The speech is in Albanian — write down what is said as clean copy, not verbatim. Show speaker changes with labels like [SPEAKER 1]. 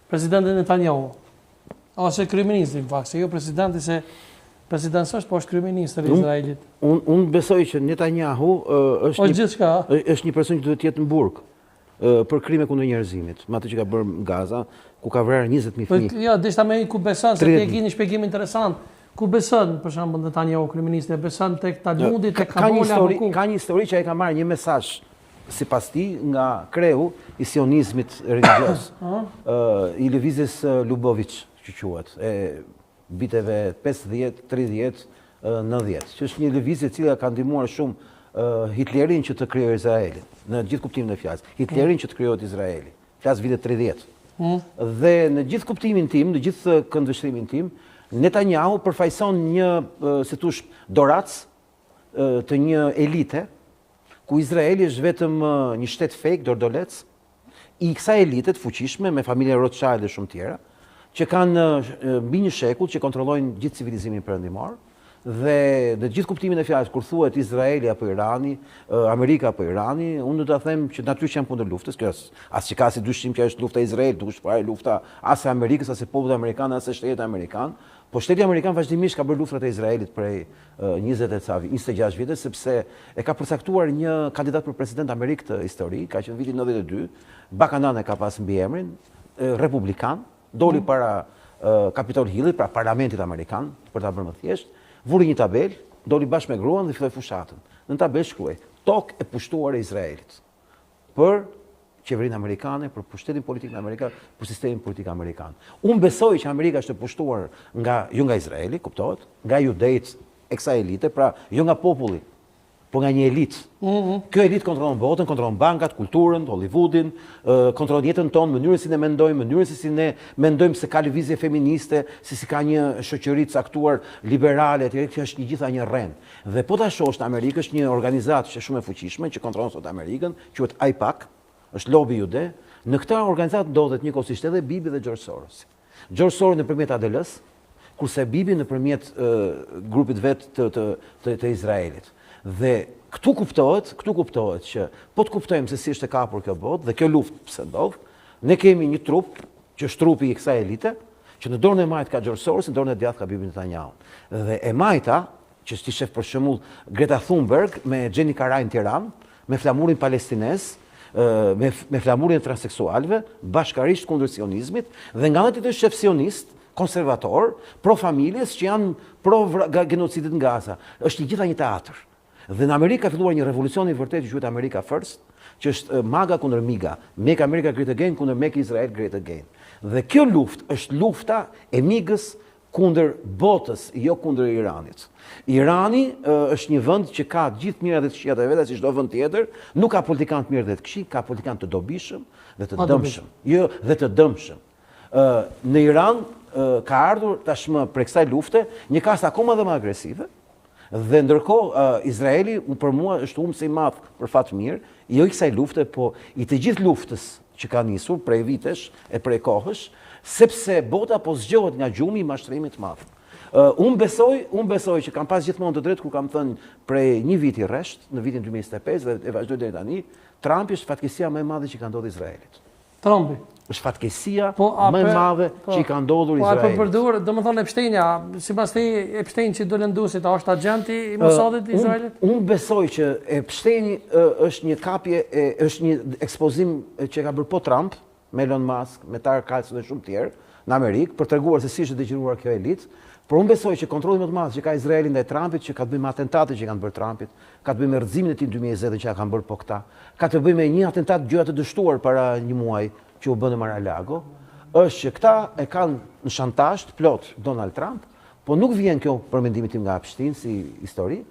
[SPEAKER 1] presidentin Netanyahu. Ose kryeministri, në fakt, se jo presidenti, se presidenti është, po është kryeministri i Izraelit.
[SPEAKER 2] Unë besoj që Netanyahu është një person që duhet të jetë në burg për krime kundër njerëzimit, me atë që ka bërë në Gaza, ku ka vrarë 20.000 fëmijë.
[SPEAKER 1] Ja, dishta me ku beson, se ti e ke një shpjegim interesant. Ku beson, për shembull, Netanyahu, kryeministri, beson tek Talmudi, tek Kabola,
[SPEAKER 2] ka një histori që ai ka marrë një mesazh sipas tij nga kreu i sionizmit religjios, i lëvizjes Lubavitch, që quhet, e viteve 50, 30, 90, që është një lëvizje e cila ka ndihmuar shumë Hitlerin që të krijojë Izraelin, në gjithë kuptimin e fjalës. Hitlerin që të krijohet Izraeli, flas vitet 30. Dhe në gjithë kuptimin tim, në gjithë këndvështrimin tim, Netanyahu përfaqëson një, si thosh, dorac të një elite, ku Izraeli është vetëm një shtet fake, dordolec, i kësaj elite të fuqishme, me familjen Rothschild dhe shumë tjera, që kanë mbi një shekull që kontrollojnë gjithë civilizimin perëndimor. Dhe në gjithë kuptimin e fjalës, kur thuhet Izraeli apo Irani, Amerika apo Irani, unë do ta them që natyrisht jam kundër luftës, kjo as që ka si dyshim që është lufta e Izraelit, duke shpërë lufta as e Amerikës, as e popullit amerikan, as e shtetit amerikan, po shteti amerikan vazhdimisht ka bërë luftrat e Izraelit prej 26 vitesh, sepse e ka përcaktuar një kandidat për president Amerik të histori, ka qenë vitin 92, Buchanan e ka pas mbiemrin, republikan, doli para Capitol Hillit, pra parlamentit amerikan, për ta bërë më thjesht, vuri një tabel, doli bashkë me gruan dhe filloi fushatën. Në tabel shkruaj: tokë e pushtuar e Izraelit. Për qeverinë amerikane, për pushtetin politik amerikan, për sistemin politik amerikan. Unë besoj që Amerika është e pushtuar jo nga Izraeli, kuptohet, nga judejt e kësaj elite, pra jo nga populli, por nga një elitë. Kjo elitë kontrollon botën, kontrollon bankat, kulturën, Hollywoodin, kontrollon jetën tonë, mënyrën si ne mendojmë, mënyrën si ne mendojmë se ka lëvizje feministe, si ka një shoqëri të caktuar liberale, kjo është gjitha një rrend. Dhe po ta shohësh në Amerikë është një organizatë që është shumë e fuqishme, që kontrollon sot Amerikën, quhet AIPAC, është lobi jude. Në këtë organizatë ndodhet njëkohësisht edhe Bibi dhe George Soros. George Soros nëpërmjet ADL-s, kurse Bibi nëpërmjet grupit vet të Izraelit. Dhe këtu kuptohet që po të kuptojmë se si është e kapur kjo botë dhe kjo luftë pse ndodh, ne kemi një trup që është trupi i kësaj elite, që në dorën e majt ka George Soros, në dorën e djathtë ka Bibi Netanyahu. Dhe e majta, që është shef për shembull Greta Thunberg me Gjeni Karaj në Tiranë, me flamurin palestinez, me flamurin e transseksualëve, bashkarisht kundër sionizmit, dhe nga ana tjetër shef sionist, konservator, pro familjes që janë pro genocidit në Gaza. Është gjitha një teatr. Dhe në Amerikë ka filluar një revolucion i vërtetë që quhet America First, që është MAGA kundër MIGA, Make America Great Again kundër Make Israel Great Again. Dhe kjo luftë është lufta e MIGës kundër botës, jo kundër Iranit. Irani është një vend që ka gjithë mirat dhe të këqijat e veta, si çdo vend tjetër, nuk ka politikan të mirë dhe të këqij, ka politikan të dobishëm dhe të dëmshëm. Jo, dhe të dëmshëm. Në Iran ka ardhur tashmë prej kësaj lufte një kast akoma dhe më agresive. Dhe ndërkohë Izraeli për mua është humsi i madh për fat mirë, jo i kësaj lufte, po i të gjithë luftës që ka nisur prej vitesh e prej kohësh, sepse bota po zgjohet nga gjumi i mashtrimit të madh. Unë besoj që kam pas gjithmonë të drejtë kur kam thënë prej një viti rresht, në vitin 2025 dhe e vazhdoj deri tani, Trumpi është fatkeqësia më e madhe që ka ndodhur Izraelit.
[SPEAKER 1] Trumpi
[SPEAKER 2] është fatkeqësia më e madhe që i ka ndodhur Izraelit.
[SPEAKER 1] Po përdur, domethënë Epsteinja, sipas te Epstein që do lënduesit, a është agjenti i Mossadit të Izraelit?
[SPEAKER 2] Unë besoj që Epsteini është një kapje, është një ekspozim që ka bërë po Trump, me Elon Musk, me Tucker Carlson dhe shumë tjerë në Amerikë, për treguar se si është detyruar kjo elitë. Por unë besoj që kontrolli më të madh që ka Izraeli ndaj Trumpit, që ka të bëjë me atentatet që kanë bërë Trumpit, ka të bëjë me rrëzimin e tij në 2020 që kanë bërë po këta, ka të bëjë me një atentat gjëra të dështuar para një muaji që u bën në Mar-a-Lago, është që këta e kanë në shantazh plot Donald Trump, po nuk vjen kjo për mendimin tim nga Epstein si histori,